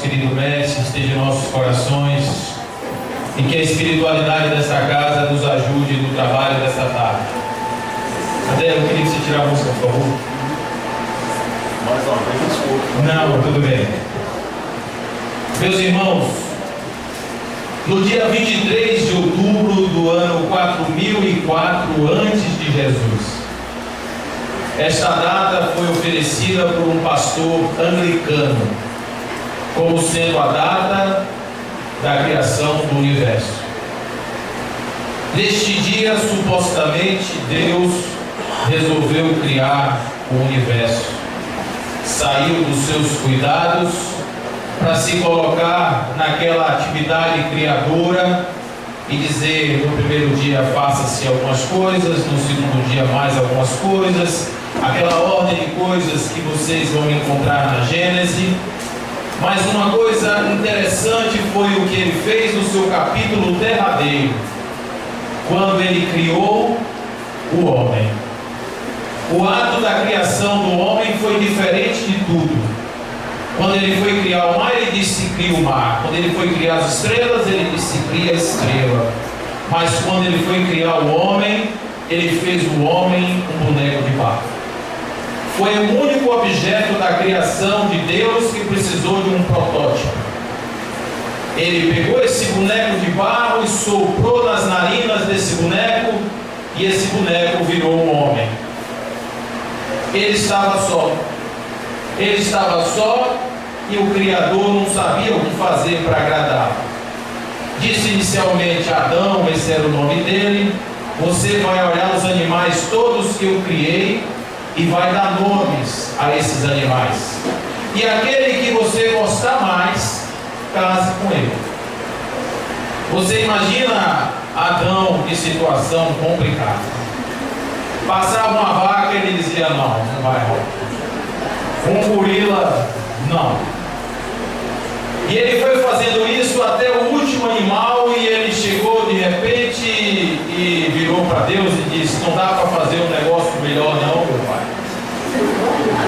querido mestre esteja em nossos corações e que a espiritualidade desta casa nos ajude no trabalho desta tarde. Adé, eu queria que você tirasse a música, por favor. Mais uma vez, desculpa. Não, tudo bem. Meus irmãos, no dia 23 de outubro do ano 4004 antes de Jesus, esta data foi oferecida por um pastor anglicano como sendo a data da criação do universo. Neste dia, supostamente, Deus resolveu criar o universo. Saiu dos seus cuidados para se colocar naquela atividade criadora e dizer: no primeiro dia faça-se algumas coisas, no segundo dia mais algumas coisas, aquela ordem de coisas que vocês vão encontrar na Gênesis. Mas uma coisa interessante foi o que ele fez no seu capítulo derradeiro, quando ele criou o homem. O ato da criação do homem foi diferente de tudo. Quando ele foi criar o mar, ele disse: cria o mar. Quando ele foi criar as estrelas, ele disse: cria a estrela. Mas quando ele foi criar o homem, ele fez o homem um boneco de barro. Foi o único objeto da criação de Deus que precisou de um protótipo. Ele pegou esse boneco de barro e soprou nas narinas desse boneco, e esse boneco virou um homem. Ele estava só. Ele estava só e o Criador não sabia o que fazer para agradá-lo. Disse inicialmente a Adão, esse era o nome dele: você vai olhar os animais todos que eu criei e vai dar nomes a esses animais. E aquele que você gostar mais, case com ele. Você imagina Adão em situação complicada. Passava uma vaca e ele dizia: não, não vai rolar. Um gorila, não. E ele foi fazendo isso até o último animal, e ele chegou de repente e virou para Deus e disse: não dá para fazer um negócio melhor não, meu pai.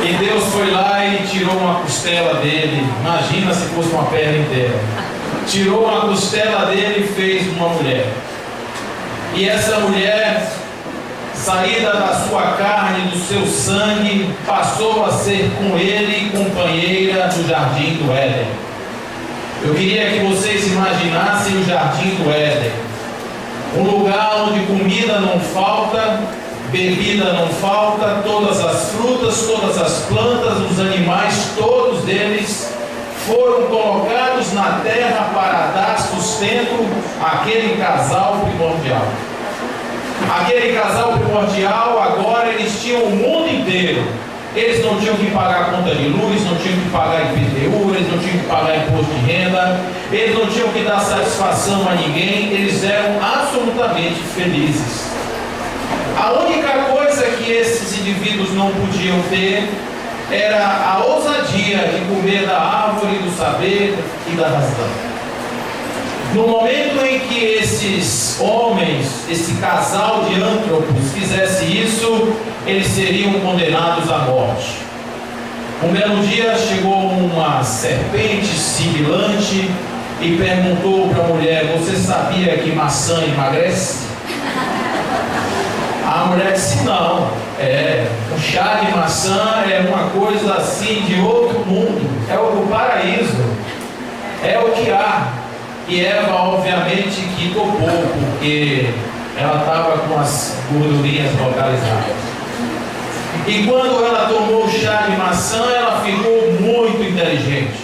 E Deus foi lá e tirou uma costela dele. Imagina se fosse uma perna inteira. Tirou uma costela dele e fez uma mulher. E essa mulher, saída da sua carne, do seu sangue, passou a ser com ele companheira do jardim do Éden. Eu queria que vocês imaginassem o jardim do Éden, um lugar onde comida não falta, bebida não falta, todas as frutas, todas as plantas, os animais, todos eles foram colocados na terra para dar sustento àquele casal primordial. Aquele casal primordial, agora eles tinham o mundo inteiro. Eles não tinham que pagar conta de luz, não tinham que pagar IPTU, eles não tinham que pagar imposto de renda, eles não tinham que dar satisfação a ninguém, eles eram absolutamente felizes. A única coisa que esses indivíduos não podiam ter era a ousadia de comer da árvore do saber e da razão. No momento em que esses homens, esse casal de antropos fizesse isso, eles seriam condenados à morte. Um belo dia chegou uma serpente sibilante e perguntou para a mulher: você sabia que maçã emagrece? A mulher disse: não, o chá de maçã é uma coisa assim de outro mundo, é o do paraíso, é o que há. E Eva, obviamente, que topou, porque ela estava com as gordurinhas localizadas. E quando ela tomou o chá de maçã, ela ficou muito inteligente.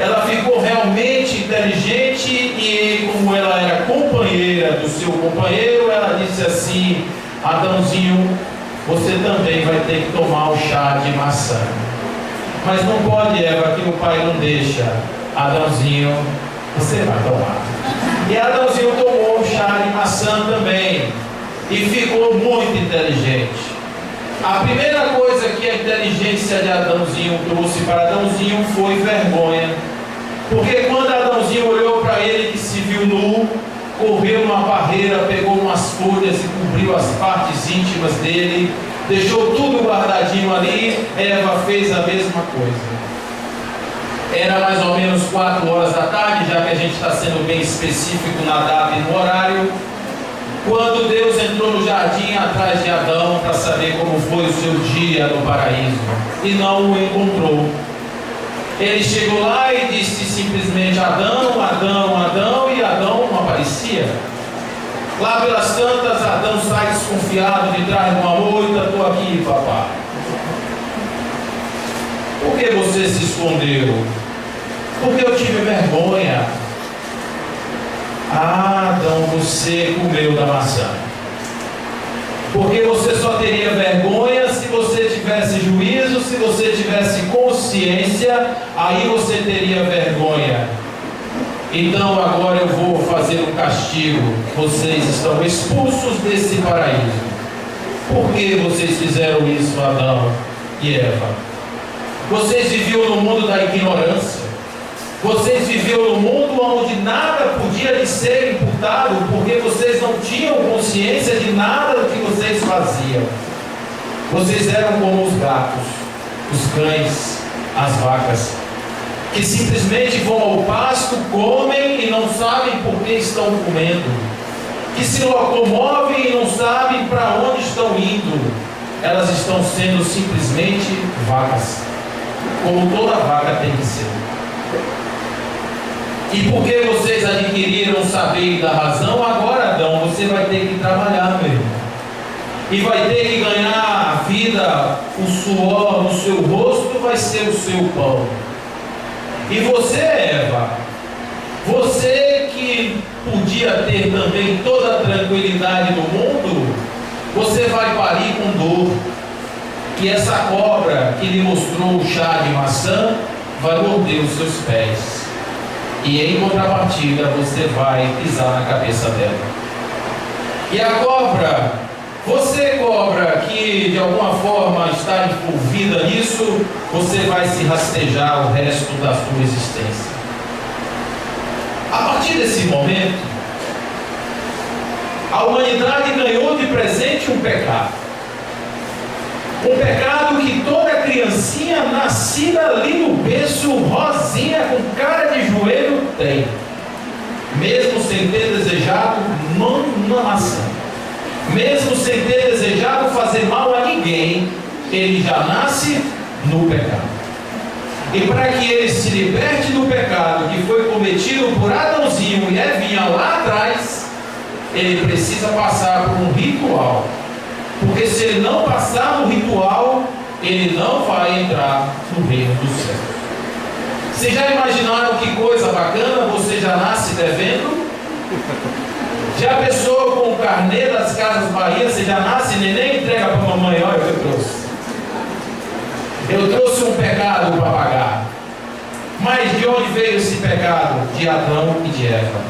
Ela ficou realmente inteligente, e como ela era companheira do seu companheiro, ela disse assim: Adãozinho, você também vai ter que tomar o chá de maçã. Mas não pode, Eva, que o pai não deixa. Adãozinho, você vai tomar. E Adãozinho tomou o chá de maçã também e ficou muito inteligente. A primeira coisa que a inteligência de Adãozinho trouxe para Adãozinho foi vergonha. Porque quando Adãozinho olhou para ele e se viu nu, correu numa barreira, pegou umas folhas e cobriu as partes íntimas dele, deixou tudo guardadinho ali. Eva fez a mesma coisa. Era mais ou menos 4 horas da tarde, já que a gente está sendo bem específico na data e no horário, quando Deus entrou no jardim atrás de Adão para saber como foi o seu dia no paraíso, e não o encontrou. Ele chegou lá e disse simplesmente: Adão, Adão, Adão, e Adão não aparecia. Lá pelas tantas, Adão sai desconfiado de trás de uma moita: estou aqui, papai. Por que você se escondeu? Porque eu tive vergonha. Ah, Adão, você comeu da maçã. Porque você só teria vergonha se você tivesse juízo, se você tivesse consciência, aí você teria vergonha. Então agora eu vou fazer um castigo. Vocês estão expulsos desse paraíso. Por que vocês fizeram isso, Adão e Eva? Vocês viviam no mundo da ignorância. Vocês viviam no mundo onde nada podia lhes ser imputado, porque vocês não tinham consciência de nada do que vocês faziam. Vocês eram como os gatos, os cães, as vacas, que simplesmente vão ao pasto, comem e não sabem por que estão comendo, que se locomovem e não sabem para onde estão indo. Elas estão sendo simplesmente vacas, como toda vaca tem que ser. E porque vocês adquiriram o saber da razão, agora, Adão, você vai ter que trabalhar, meu irmão. E vai ter que ganhar a vida, o suor no seu rosto vai ser o seu pão. E você, Eva, você que podia ter também toda a tranquilidade do mundo, você vai parir com dor. E essa cobra que lhe mostrou o chá de maçã vai morder os seus pés. E em contrapartida você vai pisar na cabeça dela. E a cobra, você cobra que de alguma forma está envolvida nisso, você vai se rastejar o resto da sua existência. A partir desse momento, a humanidade ganhou de presente um pecado. Um pecado que toda criancinha nascida ali no berço, rosinha, com cara de joelho, tem. Mesmo sem ter desejado uma maçã. Mesmo sem ter desejado fazer mal a ninguém, ele já nasce no pecado. E para que ele se liberte do pecado que foi cometido por Adãozinho e Evinha lá atrás, ele precisa passar por um ritual. Porque se ele não passar no ritual, ele não vai entrar no reino dos céus. Vocês já imaginaram que coisa bacana? Você já nasce devendo? Já pensou com o carnê das Casas Bahia? Você já nasce, neném entrega para a mamãe: olha o que eu trouxe. Eu trouxe um pecado para pagar. Mas de onde veio esse pecado? De Adão e de Eva.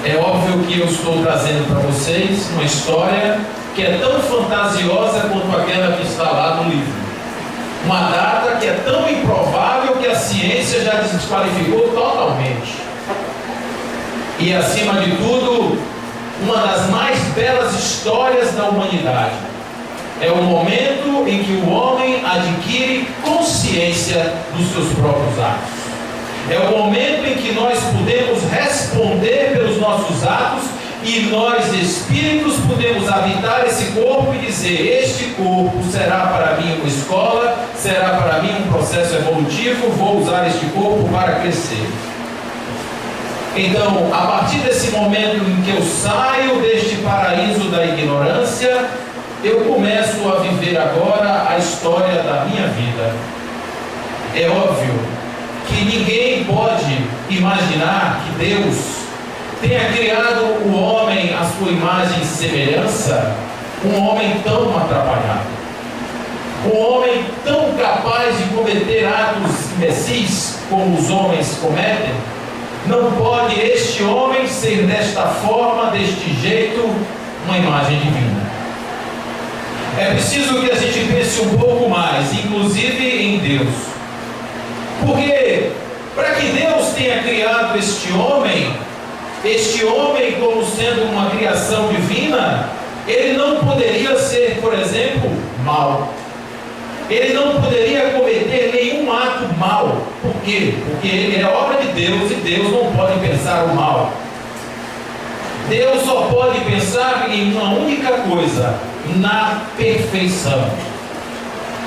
É óbvio que eu estou trazendo para vocês uma história que é tão fantasiosa quanto aquela que está lá no livro. Uma data que é tão improvável que a ciência já desqualificou totalmente. E acima de tudo, uma das mais belas histórias da humanidade. É o momento em que o homem adquire consciência dos seus próprios atos. É o momento em que nós podemos responder pelos nossos atos e nós, espíritos, podemos habitar esse corpo e dizer: este corpo será para mim uma escola, será para mim um processo evolutivo, vou usar este corpo para crescer. Então, a partir desse momento em que eu saio deste paraíso da ignorância, eu começo a viver agora a história da minha vida. É óbvio que ninguém pode imaginar que Deus tenha criado o homem à sua imagem e semelhança, um homem tão atrapalhado, um homem tão capaz de cometer atos imbecis como os homens cometem. Não pode este homem ser desta forma, deste jeito, uma imagem divina. É preciso que a gente pense um pouco mais, inclusive em Deus. Porque para que Deus tenha criado este homem como sendo uma criação divina, ele não poderia ser, por exemplo, mau. Ele não poderia cometer nenhum ato mau. Por quê? Porque ele é obra de Deus e Deus não pode pensar o mal. Deus só pode pensar em uma única coisa: na perfeição.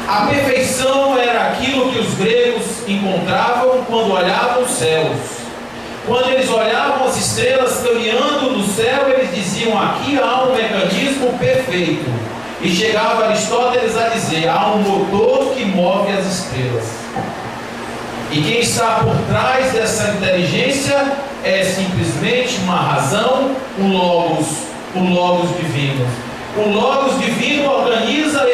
A perfeição era aquilo que os gregos encontravam quando olhavam os céus. Quando eles olhavam as estrelas caminhando no céu, eles diziam: aqui há um mecanismo perfeito. E chegava Aristóteles a dizer: há um motor que move as estrelas. E quem está por trás dessa inteligência é simplesmente uma razão, um logos divino. O logos divino organiza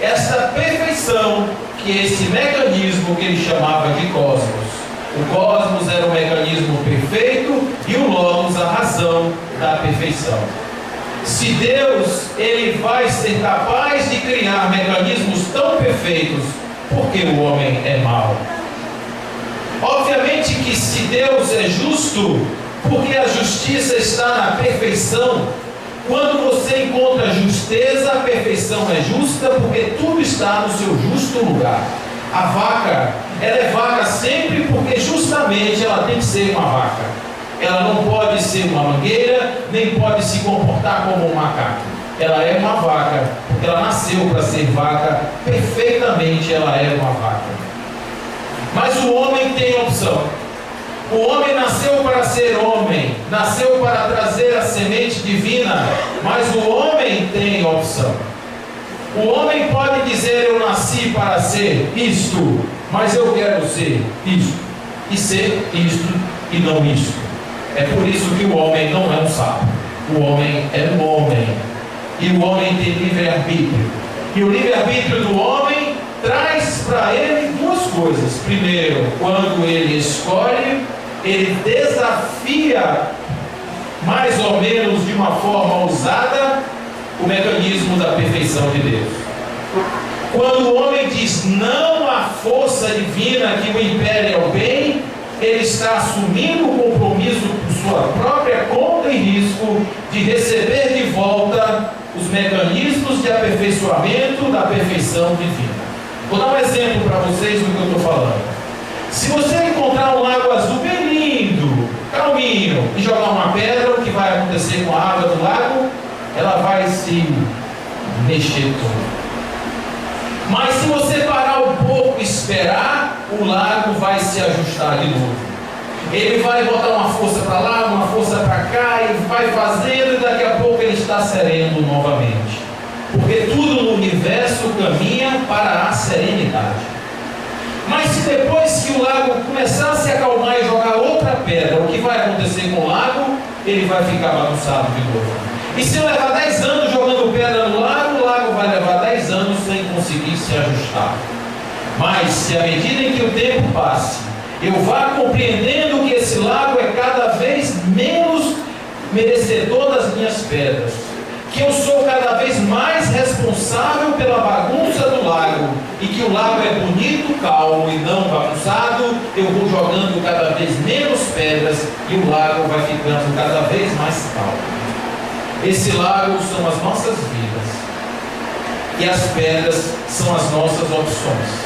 essa perfeição, que é esse mecanismo que ele chamava de cosmos. O cosmos era o mecanismo perfeito e o logos a razão da perfeição. Se Deus ele vai ser capaz de criar mecanismos tão perfeitos, por que o homem é mau? Obviamente que se Deus é justo, porque a justiça está na perfeição. Quando você encontra justeza, a perfeição é justa, porque tudo está no seu justo lugar. A vaca, ela é vaca sempre porque justamente ela tem que ser uma vaca. Ela não pode ser uma mangueira, nem pode se comportar como um macaco. Ela é uma vaca, porque ela nasceu para ser vaca, perfeitamente ela é uma vaca. Mas o homem tem opção. O homem nasceu para ser homem, nasceu para trazer a semente divina, mas o homem tem opção. O homem pode dizer: eu nasci para ser isto, mas eu quero ser isto, e ser isto e não isto. É por isso que o homem não é um sapo. O homem é um homem. E o homem tem livre-arbítrio. E o livre-arbítrio do homem traz para ele duas coisas. Primeiro, quando ele escolhe, ele desafia, mais ou menos de uma forma ousada, o mecanismo da perfeição de Deus. Quando o homem diz não à força divina que o impele ao bem, ele está assumindo o compromisso por sua própria conta e risco de receber de volta os mecanismos de aperfeiçoamento da perfeição divina. Vou dar um exemplo para vocês do que eu estou falando. Se você encontrar um lago azul bem lindo, calminho, e jogar uma pedra, o que vai acontecer com a água do lago? Ela vai se mexer toda. Mas se você parar um pouco e esperar, o lago vai se ajustar de novo. Ele vai botar uma força para lá, uma força para cá, e vai fazendo, e daqui a pouco ele está sereno novamente. Porque tudo no universo caminha para a serenidade. Mas se depois que o lago começar a se acalmar e jogar outra pedra, o que vai acontecer com o lago? Ele vai ficar bagunçado de novo. E se eu levar 10 anos jogando pedra no lago, o lago vai levar 10 anos sem conseguir se ajustar. Mas se à medida em que o tempo passe, eu vá compreendendo que esse lago é cada vez menos merecedor das minhas pedras, que eu sou cada vez mais responsável pela bagunça do lago, e que o lago é bonito, calmo e não bagunçado, eu vou jogando cada vez menos pedras e o lago vai ficando cada vez mais calmo. Esse lago são as nossas vidas e as pedras são as nossas opções.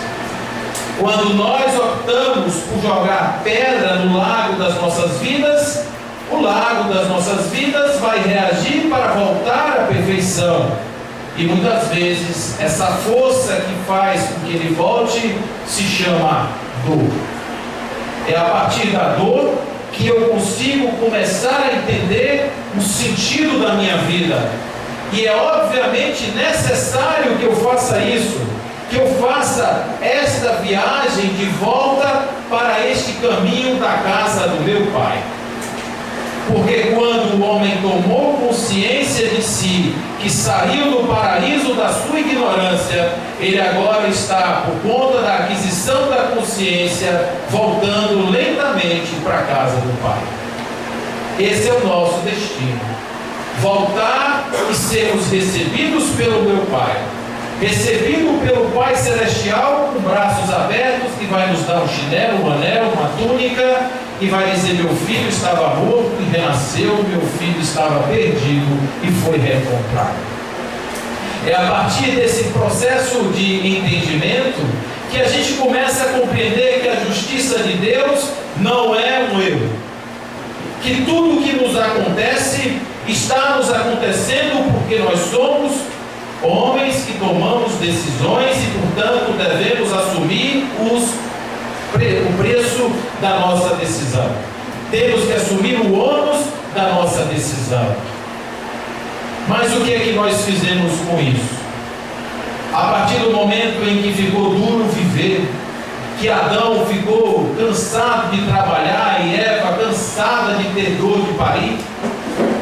Quando nós optamos por jogar pedra no lago das nossas vidas, o lago das nossas vidas vai reagir para voltar à perfeição. E muitas vezes essa força que faz com que ele volte se chama dor. É a partir da dor que eu consigo começar a entender o sentido da minha vida. E é obviamente necessário que eu faça isso, que eu faça esta viagem de volta para este caminho da casa do meu Pai. Porque quando o homem tomou consciência de si, que saiu do paraíso da sua ignorância, ele agora está, por conta da aquisição da consciência, voltando lentamente para a casa do Pai. Esse é o nosso destino. Voltar e sermos recebidos pelo meu Pai. Recebido pelo Pai Celestial, com braços abertos, que vai nos dar um chinelo, um anel, uma túnica, e vai dizer: meu filho estava morto e renasceu, meu filho estava perdido e foi reencontrado. É a partir desse processo de entendimento que a gente começa a compreender que a justiça de Deus não é um erro, que tudo o que nos acontece está nos acontecendo porque nós somos homens que tomamos decisões e, portanto, devemos assumir o preço da nossa decisão. Temos que assumir o ônus da nossa decisão. Mas o que é que nós fizemos com isso? A partir do momento em que ficou duro viver, que Adão ficou cansado de trabalhar e Eva cansada de ter dor de parir,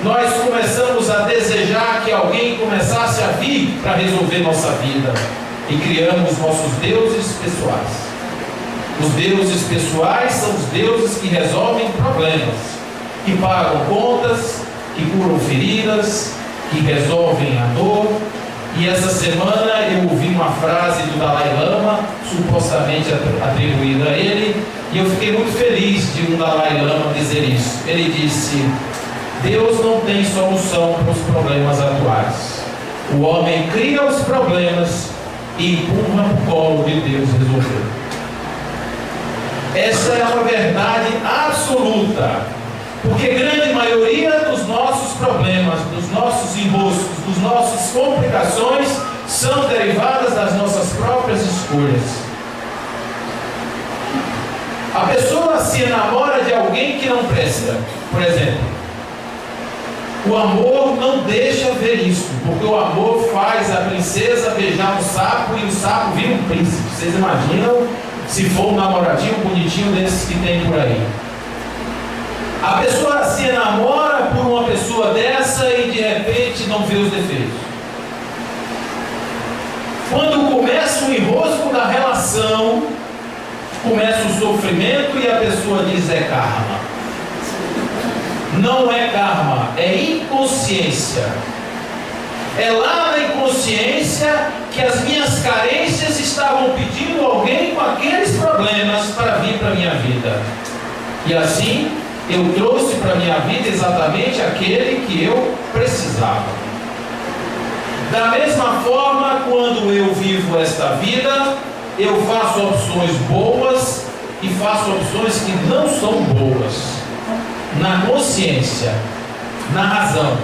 nós começamos a desejar que alguém começasse a vir para resolver nossa vida e criamos nossos deuses pessoais. Os deuses pessoais são os deuses que resolvem problemas, que pagam contas, que curam feridas, que resolvem a dor. E essa semana eu ouvi uma frase do Dalai Lama, supostamente atribuída a ele, e eu fiquei muito feliz de um Dalai Lama dizer isso. Ele disse: Deus não tem solução para os problemas atuais. O homem cria os problemas e empurra para o colo de Deus resolver. Essa é uma verdade absoluta, porque a grande maioria dos nossos problemas, dos nossos enroscos, das nossas complicações são derivadas das nossas próprias escolhas. A pessoa se enamora de alguém que não presta, por exemplo. O amor não deixa ver isso, porque o amor faz a princesa beijar o sapo e o sapo vira um príncipe. Vocês imaginam se for um namoradinho bonitinho desses que tem por aí? A pessoa se enamora por uma pessoa dessa e de repente não vê os defeitos. Quando começa o enrosco da relação, começa o sofrimento e a pessoa diz: é karma. Não é karma, é inconsciência. É lá na inconsciência que as minhas carências estavam pedindo alguém com aqueles problemas para vir para a minha vida. E assim eu trouxe para a minha vida exatamente aquele que eu precisava. Da mesma forma, quando eu vivo esta vida, eu faço opções boas e faço opções que não são boas. Na consciência, na razão.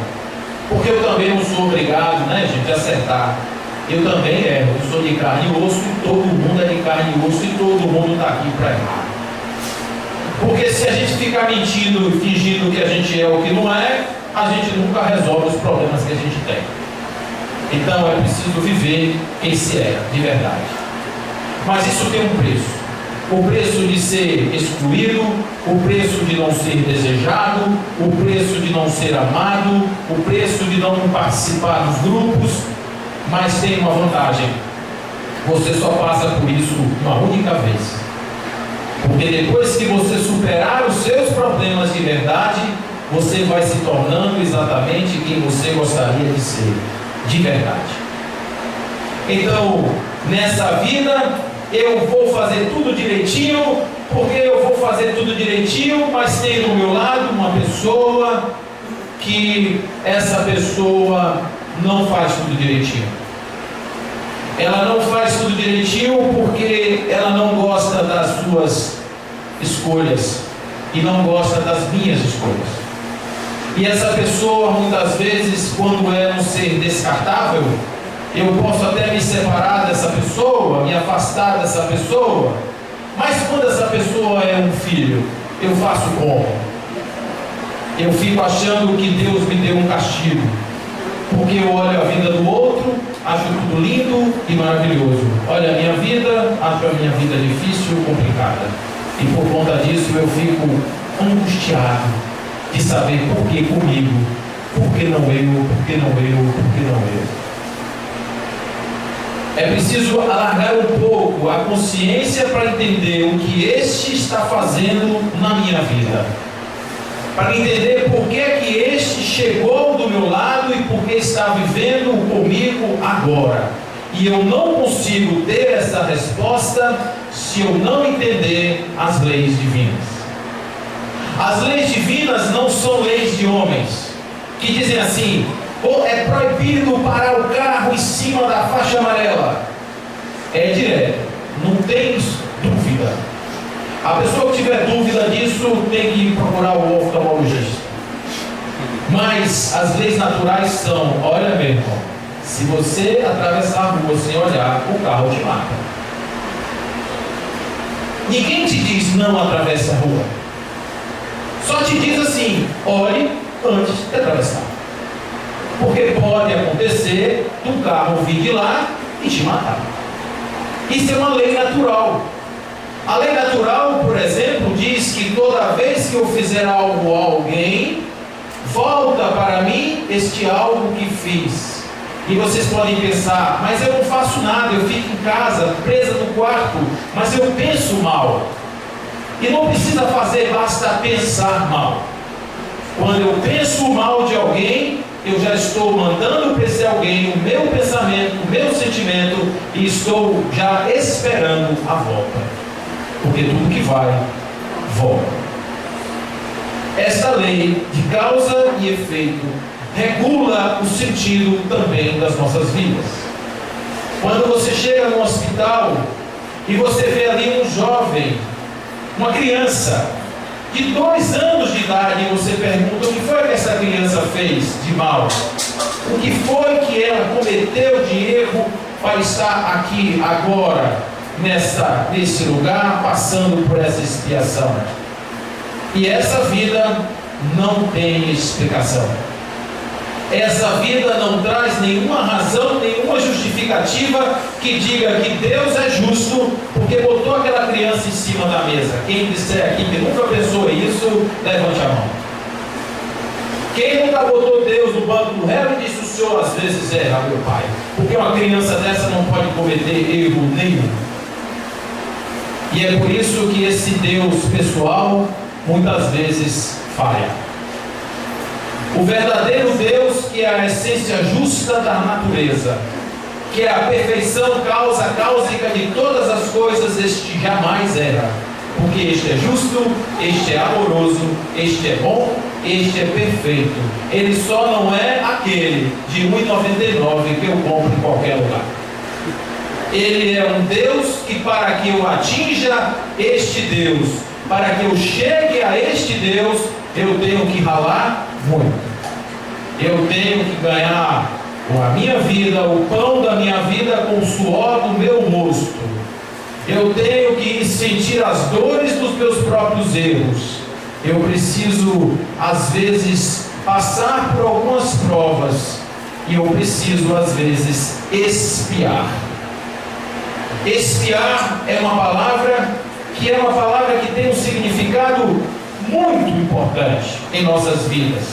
Porque eu também não sou obrigado, gente, a acertar. Eu também erro, eu sou de carne e osso, e todo mundo é de carne e osso, e todo mundo está aqui para errar. Porque se a gente ficar mentindo e fingindo que a gente é o que não é, a gente nunca resolve os problemas que a gente tem. Então é preciso viver quem se é, de verdade. Mas isso tem um preço. O preço de ser excluído, o preço de não ser desejado, o preço de não ser amado, o preço de não participar dos grupos. Mas tem uma vantagem: você só passa por isso uma única vez. Porque depois que você superar os seus problemas de verdade, você vai se tornando exatamente quem você gostaria de ser, de verdade. Então, nessa vida, eu vou fazer tudo direitinho, porque eu vou fazer tudo direitinho, mas tem do meu lado uma pessoa que essa pessoa não faz tudo direitinho. Ela não faz tudo direitinho porque ela não gosta das suas escolhas e não gosta das minhas escolhas. E essa pessoa, muitas vezes, quando é um ser descartável, eu posso até me separar dessa pessoa, me afastar dessa pessoa, mas quando essa pessoa é um filho, eu faço como? Eu fico achando que Deus me deu um castigo, porque eu olho a vida do outro, acho tudo lindo e maravilhoso. Olha a minha vida, acho a minha vida difícil e complicada. E por conta disso eu fico angustiado de saber por que comigo, por que não eu, por que não eu, por que não eu. É preciso alargar um pouco a consciência para entender o que este está fazendo na minha vida. Para entender por que este chegou do meu lado e por que está vivendo comigo agora. E eu não consigo ter essa resposta se eu não entender as leis divinas. As leis divinas não são leis de homens, que dizem assim: é proibido parar o carro em cima da faixa amarela. É direto. não tem dúvida. A pessoa que tiver dúvida disso tem que procurar o oftalmologista. Mas as leis naturais são: olha, meu irmão, se você atravessar a rua sem olhar, o carro te mata. Ninguém te diz não atravesse a rua. Só te diz assim: olhe antes de atravessar. Porque pode acontecer do carro vir de lá e te matar. Isso é uma lei natural. A lei natural, por exemplo, diz que toda vez que eu fizer algo a alguém, volta para mim este algo que fiz. E vocês podem pensar: mas eu não faço nada, eu fico em casa, presa no quarto, mas eu penso mal. E não precisa fazer, basta pensar mal. Quando eu penso mal de alguém, eu já estou mandando para esse alguém o meu pensamento, o meu sentimento, e estou já esperando a volta. Porque tudo que vai, volta. Esta lei de causa e efeito regula o sentido também das nossas vidas. Quando você chega no hospital e você vê ali um jovem, uma criança de 2 anos de idade, e você pergunta: o que foi que essa criança fez de mal? O que foi que ela cometeu de erro para estar aqui agora, nesse lugar, passando por essa expiação? E essa vida não tem explicação. Essa vida não traz nenhuma razão, nenhuma justificativa que diga que Deus é justo porque botou aquela criança em cima da mesa. Quem disser aqui que nunca pensou isso, levante a mão. Quem nunca botou Deus no banco do réu e disse: o senhor às vezes erra, meu pai, porque uma criança dessa não pode cometer erro nenhum. E é por isso que esse Deus pessoal muitas vezes falha. O verdadeiro Deus, que é a essência justa da natureza, que é a perfeição cáusica de todas as coisas, este jamais erra. Porque este é justo, este é amoroso, este é bom, este é perfeito. Ele só não é aquele de R$ 1,99 que eu compro em qualquer lugar. Ele é um Deus que, para que eu atinja este Deus, para que eu chegue a este Deus, eu tenho que ralar muito. Eu tenho que ganhar a minha vida, o pão da minha vida, com o suor do meu rosto. Eu tenho que sentir as dores dos meus próprios erros. Eu preciso, às vezes, passar por algumas provas. E eu preciso, às vezes, expiar. Expiar é uma palavra que tem um significado muito importante em nossas vidas.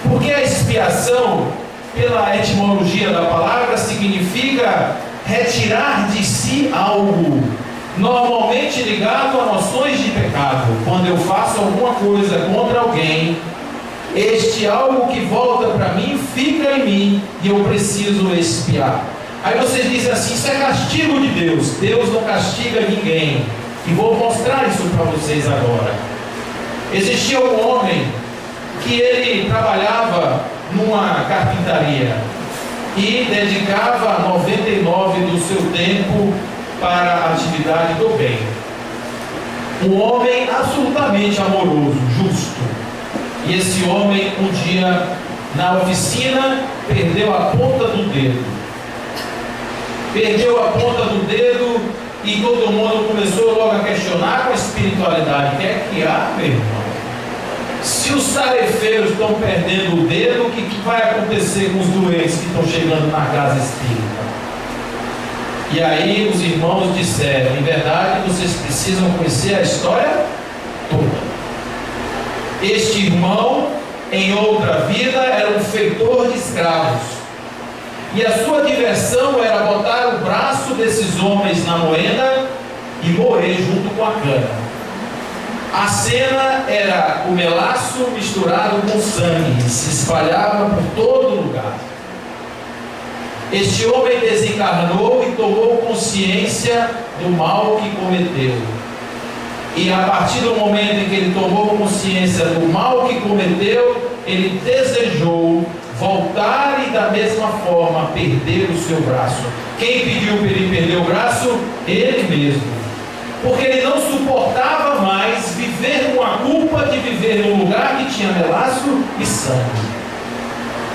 Porque a expiação, pela etimologia da palavra, significa retirar de si algo, normalmente ligado a noções de pecado. Quando eu faço alguma coisa contra alguém, este algo que volta para mim fica em mim e eu preciso expiar. Aí vocês dizem assim: isso é castigo de Deus. Deus não castiga ninguém. E vou mostrar isso para vocês agora. Existia um homem que ele trabalhava numa carpintaria e dedicava 99 do seu tempo para a atividade do bem. Um homem absolutamente amoroso, justo. E esse homem, um dia, na oficina, perdeu a ponta do dedo. Perdeu a ponta do dedo e todo mundo começou logo a questionar com a espiritualidade: quer que há, meu irmão? Se os tarefeiros estão perdendo o dedo, o que vai acontecer com os doentes que estão chegando na casa espírita? E aí os irmãos disseram: em verdade, vocês precisam conhecer a história toda. Este irmão, em outra vida, era um feitor de escravos. E a sua diversão era botar o braço desses homens na moenda e morrer junto com a cana. A cena era o melaço misturado com sangue, se espalhava por todo lugar. Este homem desencarnou e tomou consciência do mal que cometeu. E a partir do momento em que ele tomou consciência do mal que cometeu, ele desejou voltar e da mesma forma perder o seu braço. Quem pediu para ele perder o braço? Ele mesmo. Porque ele não suportava mais viver com a culpa de viver num lugar que tinha melaço e sangue.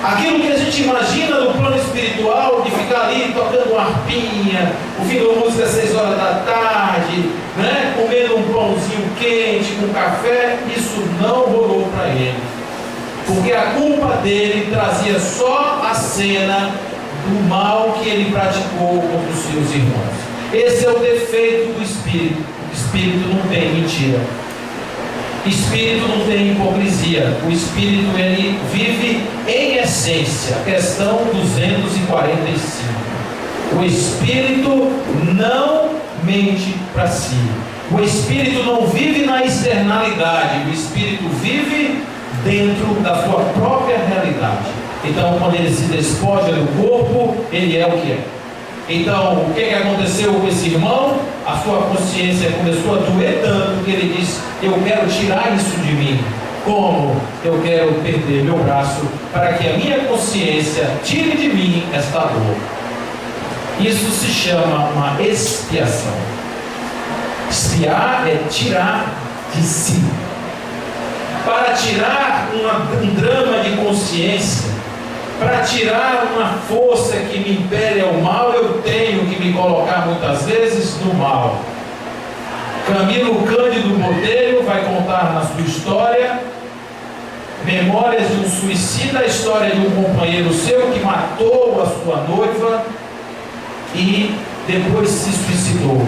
Aquilo que a gente imagina no plano espiritual, de ficar ali tocando uma harpinha, ouvindo música às 6 horas da tarde, né? Comendo um pãozinho quente com café, isso não rolou para ele. Porque a culpa dele trazia só a cena do mal que ele praticou contra os seus irmãos. Esse é o defeito do Espírito. O Espírito não tem mentira. Espírito não tem hipocrisia. O Espírito, ele vive em essência. Questão 245. O Espírito não mente para si. O Espírito não vive na externalidade. O Espírito vive dentro da sua própria realidade. Então, quando ele se despoja do corpo, ele é o que é. Então, o que aconteceu com esse irmão? A sua consciência começou a doer tanto que ele disse: eu quero tirar isso de mim. Como? Eu quero perder meu braço para que a minha consciência tire de mim esta dor. Isso se chama uma expiação. Expiar é tirar de si. Para tirar um drama de consciência, para tirar uma força que me impele ao mal, eu tenho que me colocar muitas vezes no mal. Camilo Cândido Botelho vai contar na sua história Memórias de um Suicida, a história de um companheiro seu que matou a sua noiva e depois se suicidou.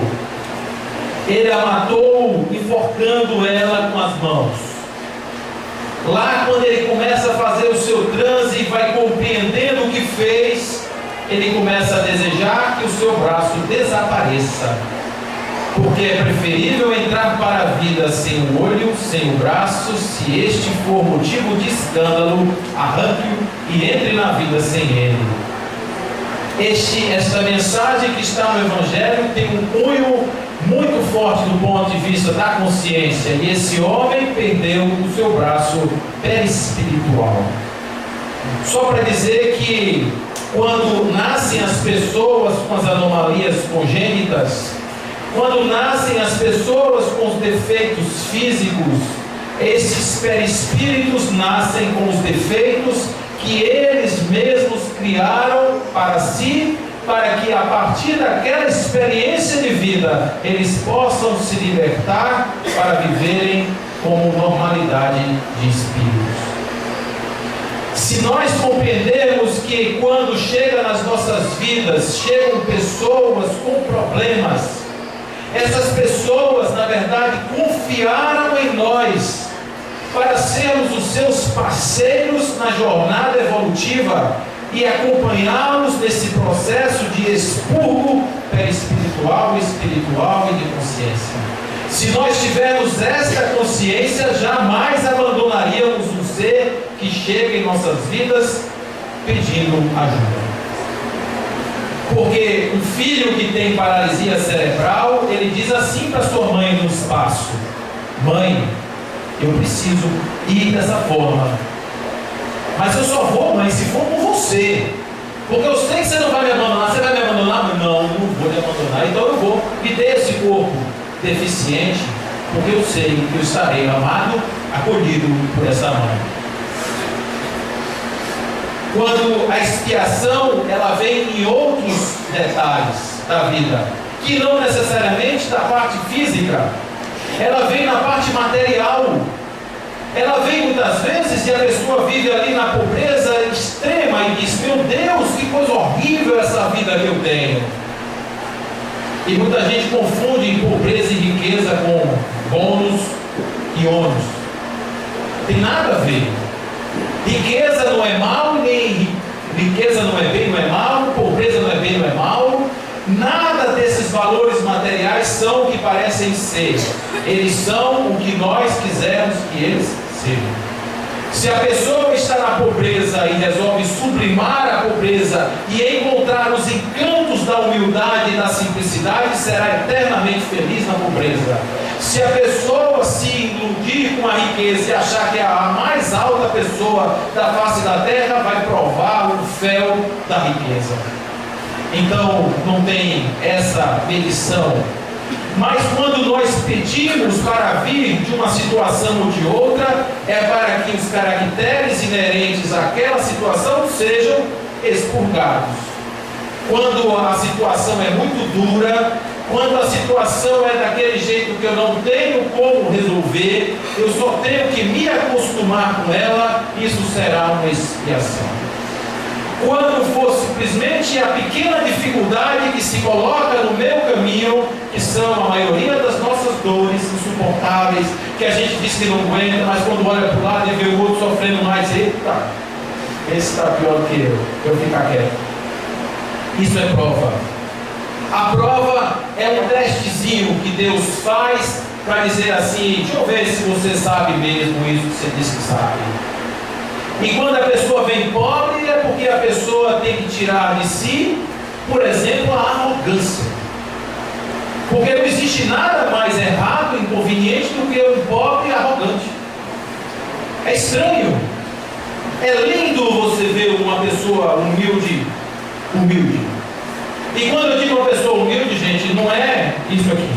Ele a matou enforcando ela com as mãos. Lá, quando ele começa a fazer o seu transe e vai compreendendo o que fez, ele começa a desejar que o seu braço desapareça. Porque é preferível entrar para a vida sem o olho, sem o braço, se este for motivo de escândalo, arranque-o e entre na vida sem ele. Esta mensagem que está no Evangelho tem um cunho muito forte do ponto de vista da consciência, e esse homem perdeu o seu braço perispiritual. Só para dizer que quando nascem as pessoas com as anomalias congênitas, quando nascem as pessoas com os defeitos físicos, esses perispíritos nascem com os defeitos que eles mesmos criaram para si, para que a partir daquela experiência de vida eles possam se libertar para viverem como normalidade de espíritos. Se nós compreendermos que quando chega nas nossas vidas, chegam pessoas com problemas, essas pessoas na verdade confiaram em nós para sermos os seus parceiros na jornada evolutiva e acompanhá-los nesse processo de expurgo perispiritual, espiritual e de consciência. Se nós tivermos esta consciência, jamais abandonaríamos um ser que chega em nossas vidas pedindo ajuda. Porque um filho que tem paralisia cerebral, ele diz assim para sua mãe no espaço: mãe, eu preciso ir dessa forma. Mas eu só vou, mãe, se for com você. Porque eu sei que você não vai me abandonar. Você vai me abandonar? Não, não vou te abandonar. Então eu vou. Me dê esse corpo deficiente, porque eu sei que eu estarei amado, acolhido por essa mãe. Quando a expiação, ela vem em outros detalhes da vida, que não necessariamente da parte física, ela vem na parte material. Ela vem muitas vezes e a pessoa vive ali na pobreza extrema e diz: meu Deus, que coisa horrível essa vida que eu tenho. E muita gente confunde pobreza e riqueza com bônus e ônus. Tem nada a ver. Riqueza não é mal, nem riqueza não é bem, não é mal, pobreza não é bem, não é mal. Nada desses valores materiais são o que parecem ser. Eles são o que nós quisermos que eles sejam. Se a pessoa está na pobreza e resolve sublimar a pobreza e encontrar os encantos da humildade e da simplicidade, será eternamente feliz na pobreza. Se a pessoa se iludir com a riqueza e achar que é a mais alta pessoa da face da terra, vai provar o fel da riqueza. então não tem essa medição. Mas quando nós pedimos para vir de uma situação ou de outra, é para que os caracteres inerentes àquela situação sejam expurgados. Quando a situação é muito dura, quando a situação é daquele jeito que eu não tenho como resolver, eu só tenho que me acostumar com ela, isso será uma expiação. Quando for simplesmente a pequena dificuldade que se coloca no meu caminho, que são a maioria das nossas dores insuportáveis, que a gente diz que não aguenta, mas quando olha para o lado e vê o outro sofrendo mais, eita, esse está pior do que eu ficar quieto. Isso é prova. A prova é um testezinho que Deus faz para dizer assim, deixa eu ver se você sabe mesmo isso que você disse que sabe. E quando a pessoa vem pobre, é porque a pessoa tem que tirar de si, por exemplo, a arrogância. Porque não existe nada mais errado, inconveniente, do que um pobre arrogante. É estranho. É lindo você ver uma pessoa humilde. E quando eu digo uma pessoa humilde, gente, não é isso aqui.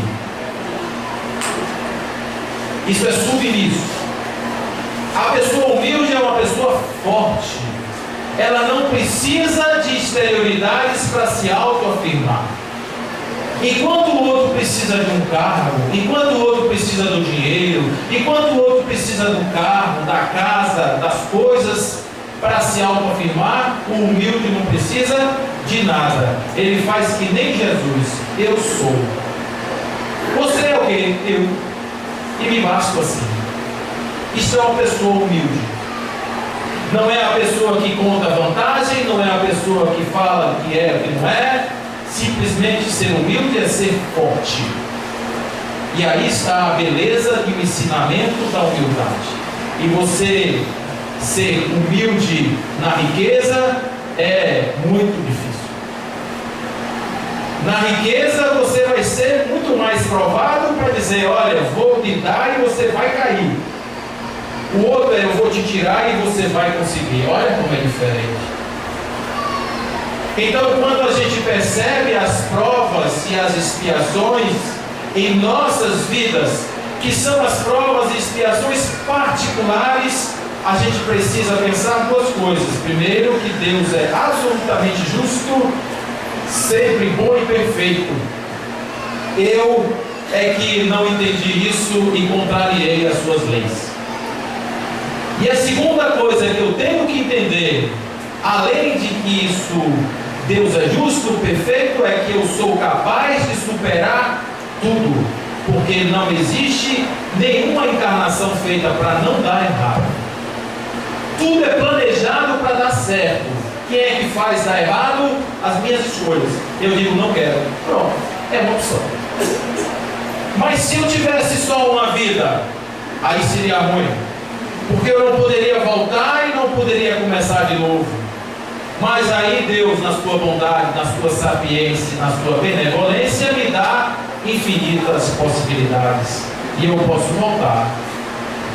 Isso é submisso. A pessoa humilde é uma pessoa forte. Ela não precisa de exterioridades para se autoafirmar. Enquanto o outro precisa de um carro, enquanto o outro precisa do dinheiro, enquanto o outro precisa do carro, da casa, das coisas para se autoafirmar, o humilde não precisa de nada. Ele faz que nem Jesus. Eu sou. Você é o quê? Eu. E me basto assim. Isso é uma pessoa humilde. Não é a pessoa que conta vantagem, não é a pessoa que fala que é o que não é. Simplesmente ser humilde é ser forte. E aí está a beleza e o ensinamento da humildade. E você ser humilde na riqueza é muito difícil. Na riqueza você vai ser muito mais provado para dizer, olha, vou te dar e você vai cair. O outro é, eu vou te tirar e você vai conseguir. Olha como é diferente. Então, quando a gente percebe as provas e as expiações em nossas vidas, que são as provas e expiações particulares, a gente precisa pensar duas coisas. Primeiro, que Deus é absolutamente justo, sempre bom e perfeito. Eu é que não entendi isso e contrariei as suas leis. E a segunda coisa que eu tenho que entender, além de que isso, Deus é justo, perfeito, é que eu sou capaz de superar tudo, porque não existe nenhuma encarnação feita para não dar errado. Tudo é planejado para dar certo. Quem é que faz dar errado? As minhas escolhas. Eu digo, não quero. Pronto, é uma opção. Mas se eu tivesse só uma vida, aí seria ruim. Porque eu não poderia voltar e não poderia começar de novo. Mas aí Deus, na sua bondade, na sua sapiência, na sua benevolência, me dá infinitas possibilidades. E eu posso voltar.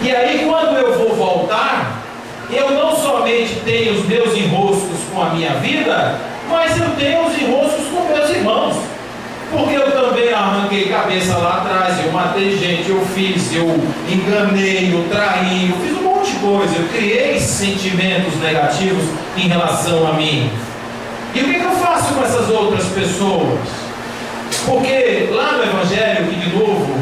E aí quando eu vou voltar, eu não somente tenho os meus enroscos com a minha vida, mas eu tenho os enroscos com meus irmãos. Porque eu também arranquei cabeça lá atrás, eu matei gente, eu fiz, eu enganei, eu traí, eu fiz um monte de coisa, eu criei sentimentos negativos em relação a mim. E o que eu faço com essas outras pessoas? Porque lá no Evangelho, que de novo,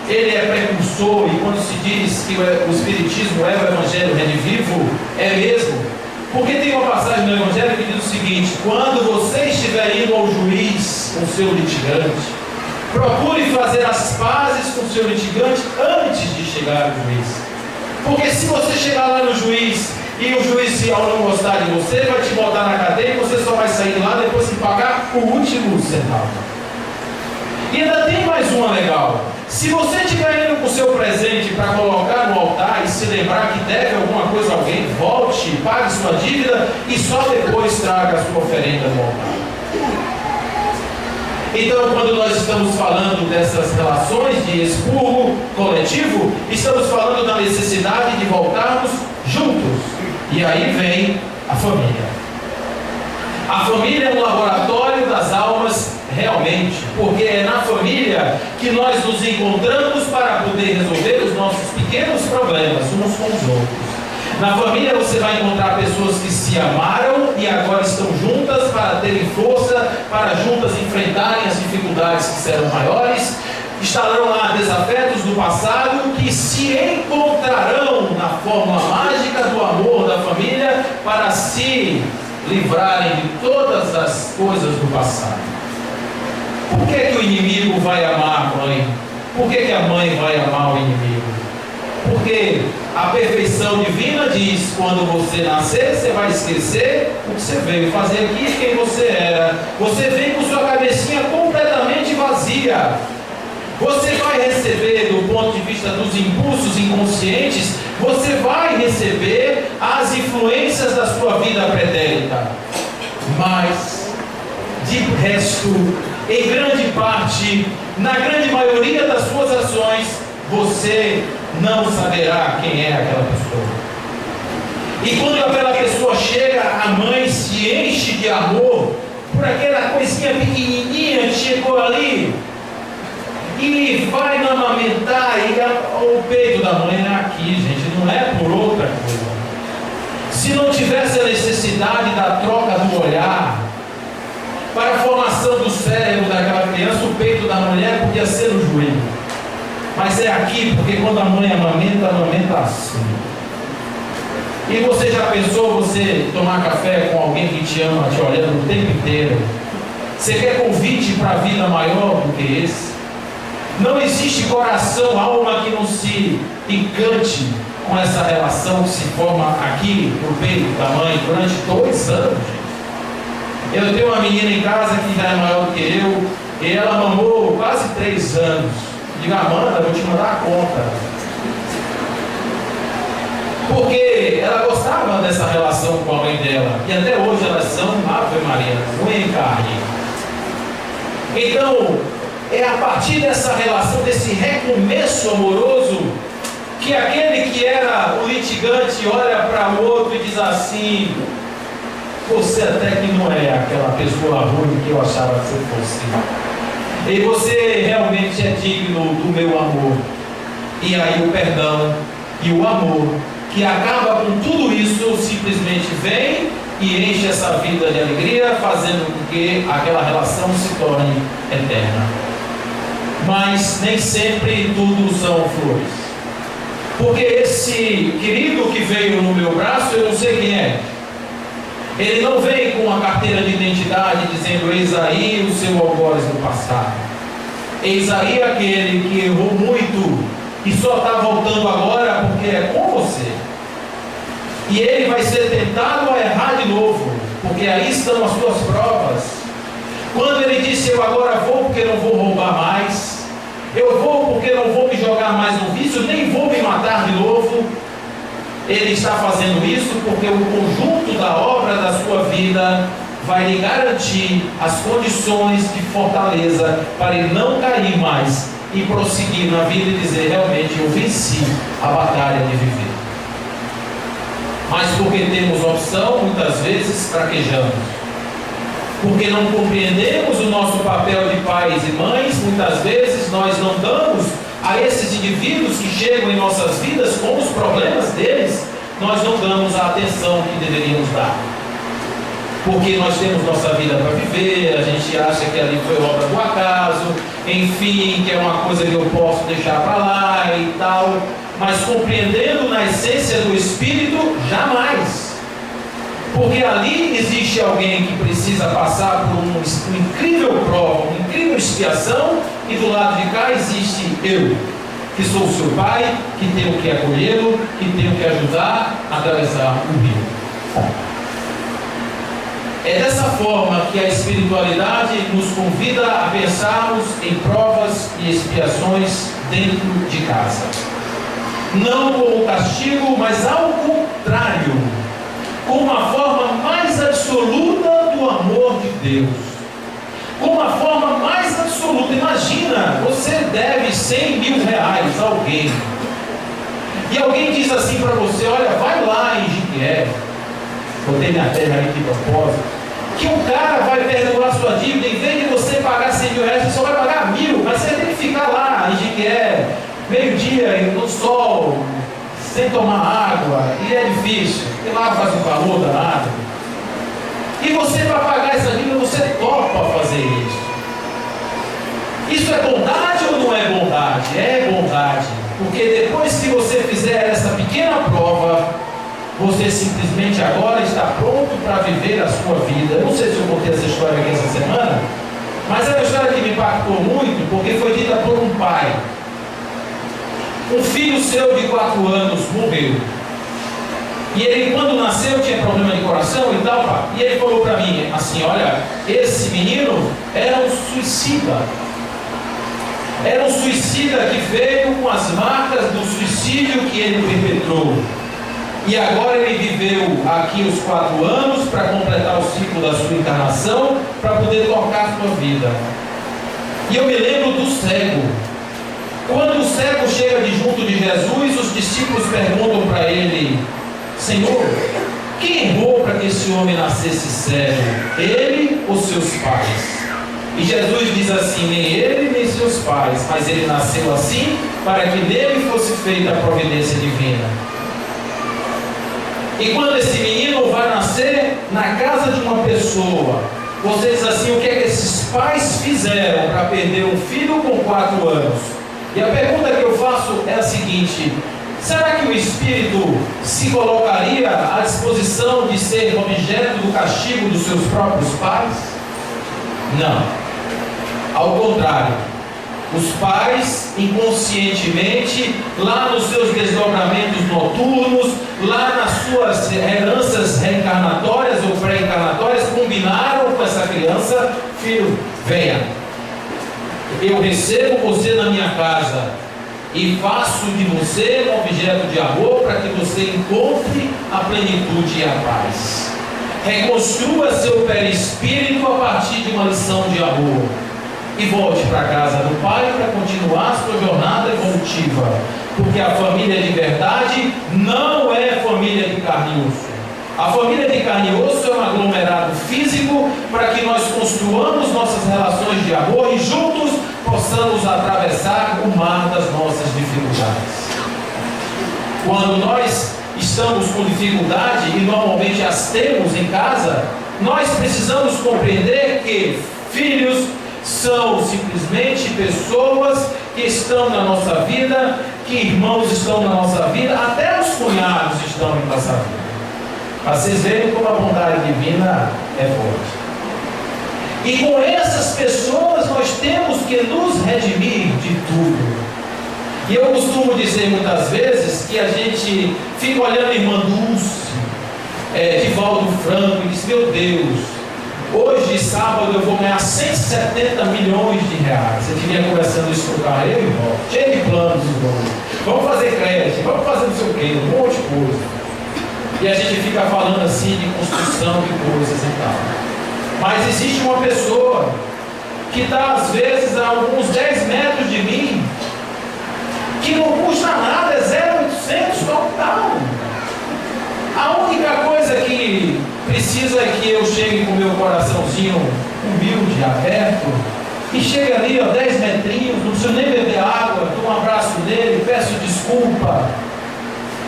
ele é precursor, e quando se diz que o Espiritismo é o Evangelho redivivo, é mesmo. Porque tem uma passagem no Evangelho que diz o seguinte: quando você estiver indo ao juiz com o seu litigante, procure fazer as pazes com o seu litigante antes de chegar ao juiz. Porque se você chegar lá no juiz e o juiz, se ao não gostar de você, vai te botar na cadeia e você só vai sair de lá depois de pagar o último centavo. E ainda tem mais uma legal. Se você estiver indo com o seu presente para colocar no altar e se lembrar que deve alguma coisa a alguém, volte, pague sua dívida e só depois traga a sua oferenda no altar. Então, quando nós estamos falando dessas relações de expurgo coletivo, estamos falando da necessidade de voltarmos juntos. E aí vem a família. A família é um laboratório das almas realmente, porque é na família que nós nos encontramos para poder resolver os nossos pequenos problemas uns com os outros. Na família você vai encontrar pessoas que se amaram e agora estão juntas para terem força, para juntas enfrentarem as dificuldades que serão maiores. Estarão lá desafetos do passado que se encontrarão na fórmula mágica do amor da família para se livrarem de todas as coisas do passado. Por que o inimigo vai amar a mãe? Por que a mãe vai amar o inimigo? Porque a perfeição divina diz: quando você nascer, você vai esquecer o que você veio fazer aqui e quem você era. Você vem com sua cabecinha completamente vazia. Você vai receber, do ponto de vista dos impulsos inconscientes, você vai receber as influências da sua vida pretérita. Mas, de resto, em grande parte, na grande maioria das suas ações, você não saberá quem é aquela pessoa. E quando aquela pessoa chega, a mãe se enche de amor por aquela coisinha pequenininha que chegou ali e vai me amamentar. E o peito da mãe é aqui, gente, não é por outra coisa. Se não tivesse a necessidade da troca do olhar para a formação do cérebro daquela criança, o peito da mulher podia ser no joelho. Mas é aqui, porque quando a mãe amamenta assim. E você já pensou você tomar café com alguém que te ama, te olhando o tempo inteiro? Você quer convite para a vida maior do que esse? Não existe coração, alma que não se encante com essa relação que se forma aqui no peito da mãe durante 2 anos. Eu tenho uma menina em casa que já é maior do que eu, e ela mamou quase 3 anos. Diga: Amanda, eu vou te mandar a conta. Porque ela gostava dessa relação com a mãe dela. E até hoje elas são, Ave Maria, unha em carne. Então, é a partir dessa relação, desse recomeço amoroso, que aquele que era o litigante olha para o outro e diz assim: você até que não é aquela pessoa ruim que eu achava que você fosse. E você realmente é digno do meu amor. E aí o perdão e o amor, que acaba com tudo isso, simplesmente vem e enche essa vida de alegria, fazendo com que aquela relação se torne eterna. Mas nem sempre tudo são flores. Porque esse querido que veio no meu braço, eu não sei quem é. Ele não vem com uma carteira de identidade dizendo: eis aí o seu algoz do passado. Eis aí aquele que errou muito e só está voltando agora porque é com você. E ele vai ser tentado a errar de novo, porque aí estão as suas provas. Quando ele disse: eu agora vou porque não vou roubar mais, eu vou porque não vou me jogar mais no vício, nem vou me matar de novo, ele está fazendo isso porque o conjunto da obra da sua vida vai lhe garantir as condições de fortaleza para ele não cair mais e prosseguir na vida e dizer: realmente eu venci a batalha de viver. Mas porque temos opção, muitas vezes fraquejamos. Porque não compreendemos o nosso papel de pais e mães, muitas vezes nós não damos a esses indivíduos que chegam em nossas vidas com os problemas deles, nós não damos a atenção que deveríamos dar. Porque nós temos nossa vida para viver, a gente acha que ali foi obra do acaso, enfim, que é uma coisa que eu posso deixar para lá e tal, mas compreendendo na essência do Espírito, jamais. Porque ali existe alguém que precisa passar por uma incrível prova, uma incrível expiação, e do lado de cá existe eu, que sou o seu pai, que tenho que acolhê-lo, que tenho que ajudar a atravessar o rio. É dessa forma que a espiritualidade nos convida a pensarmos em provas e expiações dentro de casa. Não como castigo, mas ao contrário, como uma forma mais absoluta do amor de Deus. Como uma forma mais absoluta. Imagina, você deve 100 mil reais a alguém. E alguém diz assim para você: olha, vai lá em Jequié, botei minha terra aí de propósito, que um cara vai perdoar sua dívida, em vez de você pagar 100 mil reais, você só vai pagar 1.000, mas você tem que ficar lá, em Jequié, meio-dia, no sol, sem tomar água, e é difícil, porque lá faz um calor danado. E você, para pagar essa dívida, você topa fazer isso. Isso é bondade ou não é bondade? É bondade, porque depois que você fizer essa pequena prova, você simplesmente agora está pronto para viver a sua vida. Eu não sei se eu contei essa história aqui essa semana, mas é uma história que me impactou muito, porque foi dita por um pai. Um filho seu de 4 anos morreu. E ele, quando nasceu, tinha problema de coração e tal, pá. E ele falou para mim assim: olha, esse menino era um suicida. Era um suicida que veio com as marcas do suicídio que ele perpetrou. E agora ele viveu aqui os 4 anos para completar o ciclo da sua encarnação, para poder tocar a sua vida. E eu me lembro do cego. Quando o cego chega de junto de Jesus, os discípulos perguntam para ele: Senhor, quem errou para que esse homem nascesse cego? Ele ou seus pais? E Jesus diz assim: nem ele nem seus pais, mas ele nasceu assim para que nele fosse feita a providência divina. E quando esse menino vai nascer na casa de uma pessoa, você diz assim: o que é que esses pais fizeram para perder um filho com 4 anos? E a pergunta que eu faço é a seguinte: será que o Espírito se colocaria à disposição de ser objeto do castigo dos seus próprios pais? Não. Ao contrário, os pais, inconscientemente, lá nos seus desdobramentos noturnos, lá nas suas heranças reencarnatórias ou pré-encarnatórias, combinaram com essa criança: filho, venha, eu recebo você na minha casa e faço de você um objeto de amor para que você encontre a plenitude e a paz. Reconstrua seu perispírito a partir de uma lição de amor e volte para a casa do Pai para continuar a sua jornada evolutiva, porque a família de verdade não é família de carne e osso. A família de carne e osso é um aglomerado físico para que nós construamos nossas relações de amor e juntos possamos atravessar o mar das nossas dificuldades. Quando nós estamos com dificuldade, e normalmente as temos em casa, nós precisamos compreender que filhos são simplesmente pessoas que estão na nossa vida, que irmãos estão na nossa vida, até os cunhados estão em nossa vida. Para vocês verem como a bondade divina é forte. E com essas pessoas nós temos que nos redimir de tudo. E eu costumo dizer muitas vezes que a gente fica olhando a irmã Dulce, Divaldo Franco, e diz: meu Deus, hoje, sábado, eu vou ganhar 170 milhões de reais. Você tinha conversando isso com o cara, eu e irmão, cheio de planos, irmão. Vamos fazer crédito, vamos fazer não sei o quê, um monte de coisa. E a gente fica falando assim de construção de coisas e tal. Mas existe uma pessoa que está às vezes a alguns 10 metros de mim, que não custa nada, é 0,800 total. A única coisa que precisa é que eu chegue com o meu coraçãozinho humilde, aberto, e chegue ali, 10 metrinhos, não preciso nem beber água, dou um abraço nele, peço desculpa,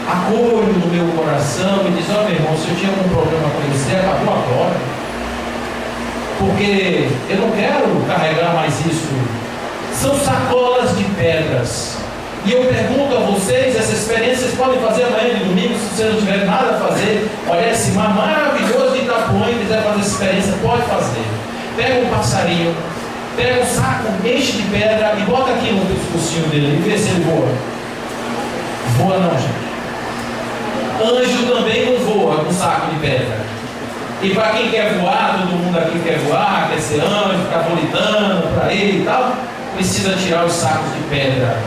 acolho no meu coração e diz: ó, meu irmão, se eu tinha algum problema com você, acabou agora, porque eu não quero carregar mais isso. São sacolas de pedras. E eu pergunto a vocês, essa experiência vocês podem fazer amanhã de domingo, se você não tiver nada a fazer. Olha esse mar maravilhoso de Itapuã e quiser fazer essa experiência, pode fazer. Pega um passarinho, pega um saco, enche de pedra e bota aqui no pescocinho dele e vê se ele voa. Voa não, gente. Anjo também não voa com saco de pedra. E para quem quer voar, todo mundo aqui quer voar, quer ser anjo, ficar volitando para ele e tal, precisa tirar os sacos de pedra.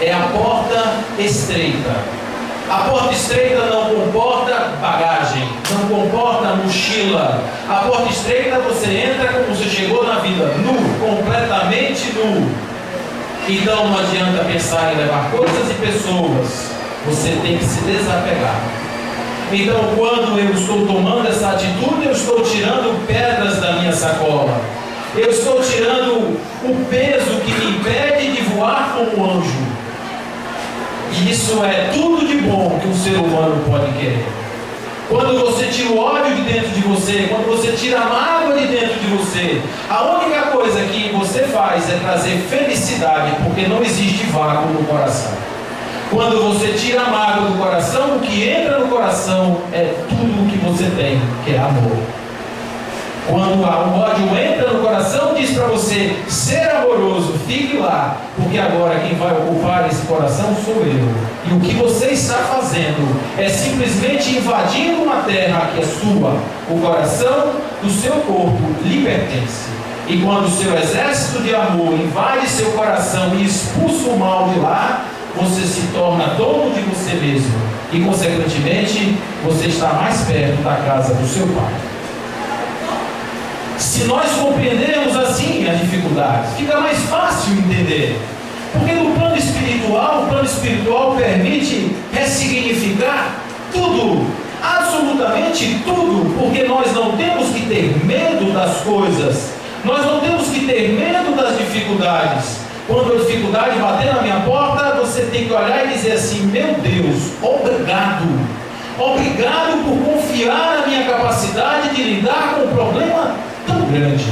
É a porta estreita. A porta estreita não comporta bagagem, não comporta mochila. A porta estreita você entra como você chegou na vida, nu, completamente nu. Então não adianta pensar em levar coisas e pessoas. Você tem que se desapegar. Então, quando eu estou tomando essa atitude, eu estou tirando pedras da minha sacola. Eu estou tirando o peso que me impede de voar como um anjo. E isso é tudo de bom que um ser humano pode querer. Quando você tira o ódio de dentro de você, quando você tira a mágoa de dentro de você, a única coisa que você faz é trazer felicidade, porque não existe vácuo no coração. Quando você tira a mágoa do coração, o que entra no coração é tudo o que você tem, que é amor. Quando o ódio entra no coração, diz para você ser amoroso, fique lá, porque agora quem vai ocupar esse coração sou eu. E o que você está fazendo é simplesmente invadindo uma terra que é sua. O coração do seu corpo lhe pertence. E quando o seu exército de amor invade seu coração e expulsa o mal de lá, você se torna dono de você mesmo. E consequentemente, você está mais perto da casa do seu pai. Se nós compreendermos assim as dificuldades, fica mais fácil entender. Porque no plano espiritual, o plano espiritual permite ressignificar tudo, absolutamente tudo, porque nós não temos que ter medo das coisas, nós não temos que ter medo das dificuldades. Quando a dificuldade bater na minha porta, você tem que olhar e dizer assim: meu Deus, obrigado. Obrigado por confiar na minha capacidade de lidar com um problema tão grande.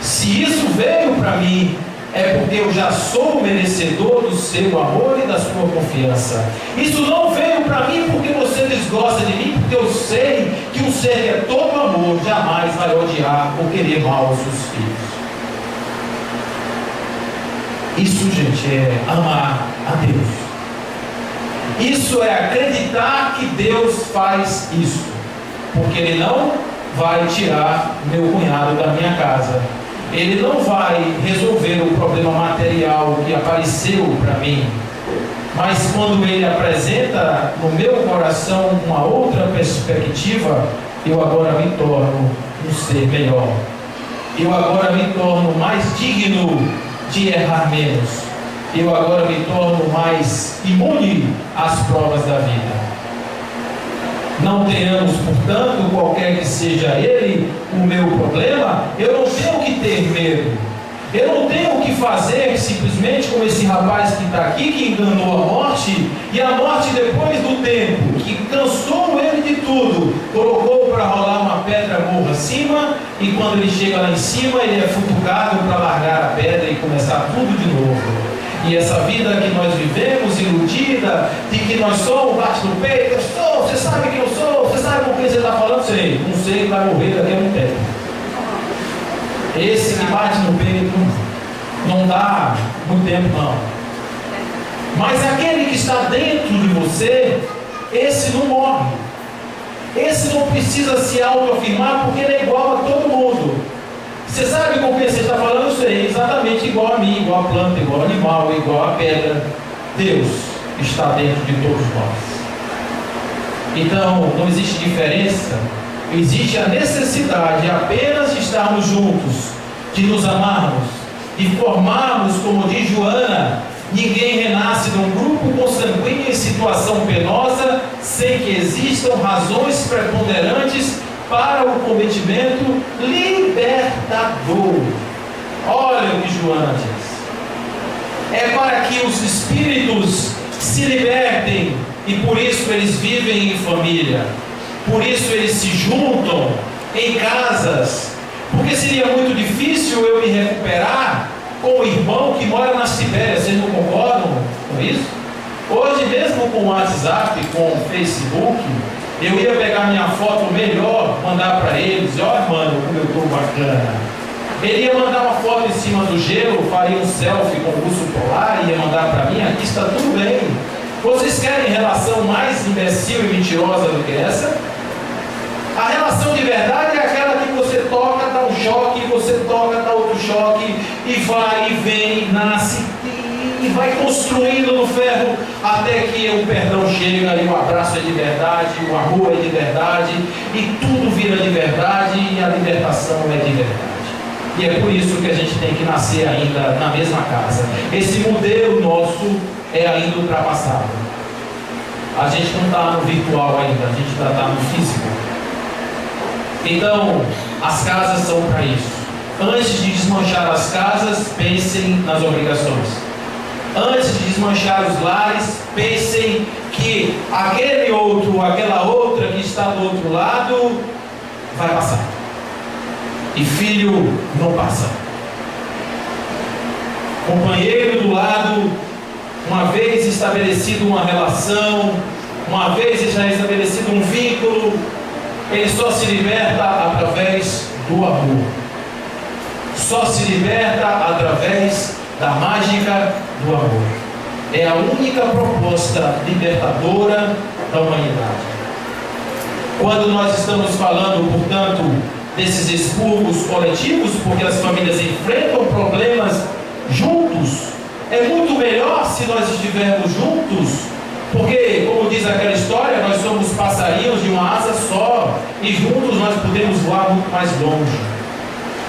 Se isso veio para mim, é porque eu já sou merecedor do seu amor e da sua confiança. Isso não veio para mim porque você desgosta de mim, porque eu sei que um ser que é todo amor jamais vai odiar ou querer mal aos seus filhos. Isso, gente, é amar a Deus. Isso é acreditar que Deus faz isso, porque Ele não vai tirar meu cunhado da minha casa. Ele não vai resolver o problema material que apareceu para mim. Mas quando Ele apresenta no meu coração uma outra perspectiva, eu agora me torno um ser melhor. Eu agora me torno mais digno de errar menos. Eu agora me torno mais imune às provas da vida. Não tenhamos, portanto, qualquer que seja ele o meu problema, eu não tenho que ter medo. Eu não tenho que fazer simplesmente como esse rapaz que está aqui, que enganou a morte, e a morte depois do tempo, que cansou ele de tudo, colocou para rolar uma pedra morra acima, e quando ele chega lá em cima, ele é futucado para largar a pedra e começar tudo de novo. E essa vida que nós vivemos, iludida, de que nós somos, bate no peito, eu sou, você sabe quem eu sou, você sabe com quem você está falando? Sei, não sei, vai morrer daqui a um tempo. Esse que bate no peito não dá muito tempo não. Mas aquele que está dentro de você, esse não morre. Esse não precisa se autoafirmar porque ele é igual a todo mundo. Você sabe com quem você está falando? Eu sei, exatamente igual a mim, igual a planta, igual ao animal, igual a pedra. Deus está dentro de todos nós. Então, não existe diferença. Existe a necessidade apenas de estarmos juntos, de nos amarmos, de formarmos, como diz Joana, ninguém renasce num grupo consanguíneo em situação penosa, sem que existam razões preponderantes para o cometimento libertador. Olha o que Joana diz. É para que os espíritos se libertem, e por isso eles vivem em família. Por isso eles se juntam em casas, porque seria muito difícil eu me recuperar com o irmão que mora na Sibéria. Vocês não concordam com isso? Hoje mesmo com o WhatsApp, com o Facebook, eu ia pegar minha foto melhor, mandar para eles, olha mano, como eu estou bacana. Ele ia mandar uma foto em cima do gelo, faria um selfie com o urso polar, ia mandar para mim, aqui está tudo bem. Vocês querem relação mais imbecil e mentirosa do que essa? A relação de verdade é aquela que você toca, dá um choque, você toca, dá outro choque, e vai, e vem, nasce, e vai construindo no ferro, até que o perdão chega, e o abraço é de verdade, o amor é de verdade, e tudo vira de verdade, e a libertação é de verdade. E é por isso que a gente tem que nascer ainda na mesma casa. Esse modelo nosso é ainda ultrapassado. A gente não está no virtual ainda, a gente ainda está no físico. Então, as casas são para isso. Antes de desmanchar as casas, pensem nas obrigações. Antes de desmanchar os lares, pensem que aquele outro, aquela outra que está do outro lado, vai passar. E filho não passa. Companheiro do lado, uma vez estabelecido uma relação, uma vez já estabelecido um vínculo, ele só se liberta através do amor. Só se liberta através da mágica do amor. É a única proposta libertadora da humanidade. Quando nós estamos falando, portanto, desses expurgos coletivos, porque as famílias enfrentam problemas juntos, é muito melhor se nós estivermos juntos, porque, como diz aquela história, nós somos passarinhos de uma asa só, e juntos nós podemos voar muito mais longe.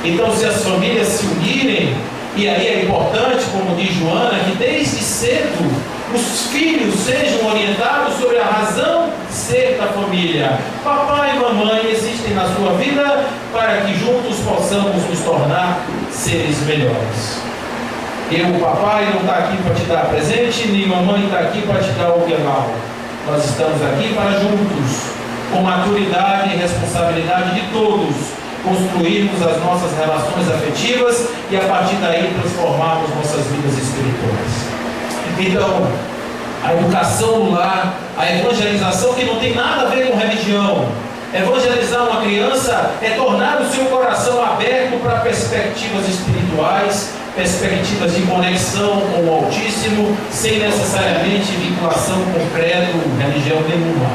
Então, se as famílias se unirem, e aí é importante, como diz Joana, que desde cedo os filhos sejam orientados sobre a razão de ser da família. Papai e mamãe existem na sua vida para que juntos possamos nos tornar seres melhores. O papai não está aqui para te dar presente, nem mamãe está aqui para te dar o real. Nós estamos aqui para juntos, com maturidade e responsabilidade de todos, construirmos as nossas relações afetivas e a partir daí transformarmos nossas vidas espirituais. Então, a educação no lar, a evangelização, que não tem nada a ver com religião. Evangelizar uma criança é tornar o seu coração aberto para perspectivas espirituais, perspectivas de conexão com o Altíssimo, sem necessariamente vinculação com credo, religião nenhuma.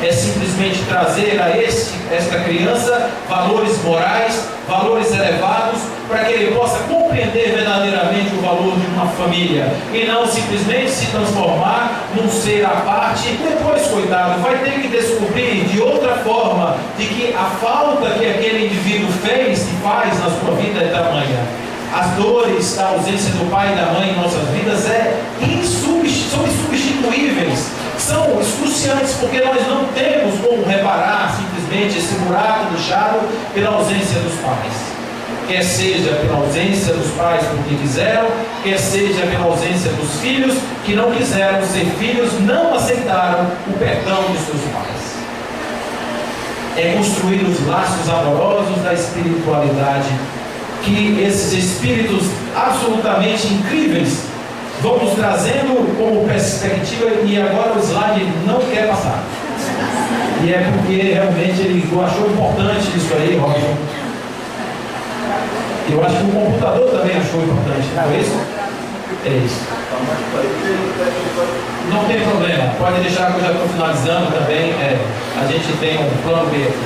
É simplesmente trazer a esta criança valores morais, valores elevados, para que ele possa compreender verdadeiramente o valor de uma família, e não simplesmente se transformar num ser à parte. Depois, coitado, vai ter que descobrir de outra forma de que a falta que aquele indivíduo fez e faz na sua vida é tamanha. As dores da ausência do pai e da mãe em nossas vidas são insubstituíveis, são excruciantes, porque nós não temos como reparar simplesmente esse buraco deixado pela ausência dos pais. Quer seja pela ausência dos pais porque quiseram, quer seja pela ausência dos filhos que não quiseram ser filhos, não aceitaram o perdão de seus pais. É construir os laços amorosos da espiritualidade, que esses espíritos absolutamente incríveis vão nos trazendo como perspectiva. E agora o slide não quer passar, e é porque realmente ele achou importante isso aí, Roger. Eu acho que o computador também achou importante, não é isso? É isso. Não tem problema, pode deixar que eu já estou finalizando também. A gente tem um plano B aqui.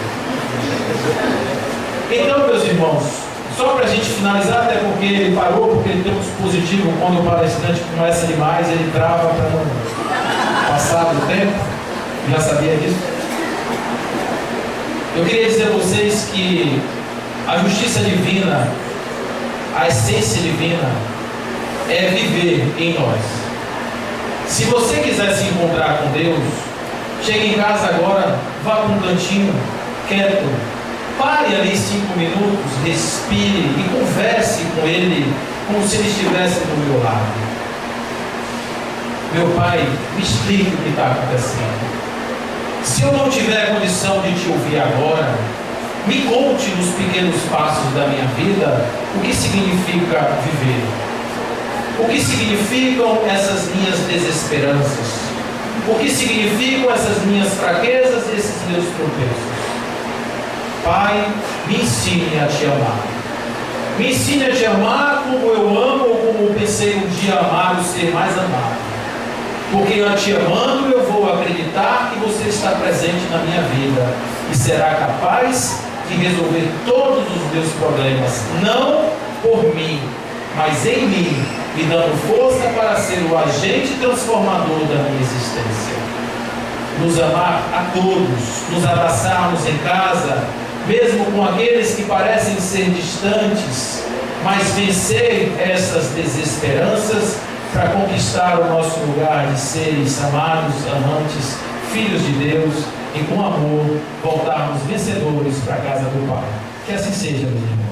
Então, meus irmãos, só para a gente finalizar, até porque ele parou, porque ele tem um dispositivo, quando o palestrante começa demais, ele trava para não passar do tempo. Já sabia disso? Eu queria dizer a vocês que a justiça divina, a essência divina, é viver em nós. Se você quiser se encontrar com Deus, chegue em casa agora, vá para um cantinho quieto, pare ali 5 minutos, respire e converse com Ele como se Ele estivesse do meu lado. Meu Pai, me explique o que está acontecendo. Se eu não tiver condição de te ouvir agora, me conte nos pequenos passos da minha vida o que significa viver. O que significam essas minhas desesperanças? O que significam essas minhas fraquezas e esses meus tropeços? Pai, me ensine a te amar. Me ensine a te amar como eu amo ou como pensei um dia amar o ser mais amado. Porque eu te amando, eu vou acreditar que você está presente na minha vida e será capaz de resolver todos os meus problemas, não por mim, mas em mim, me dando força para ser o agente transformador da minha existência. Nos amar a todos, nos abraçarmos em casa, mesmo com aqueles que parecem ser distantes, mas vencer essas desesperanças para conquistar o nosso lugar de seres amados, amantes, filhos de Deus, e com amor voltarmos vencedores para a casa do Pai. Que assim seja, meus irmãos.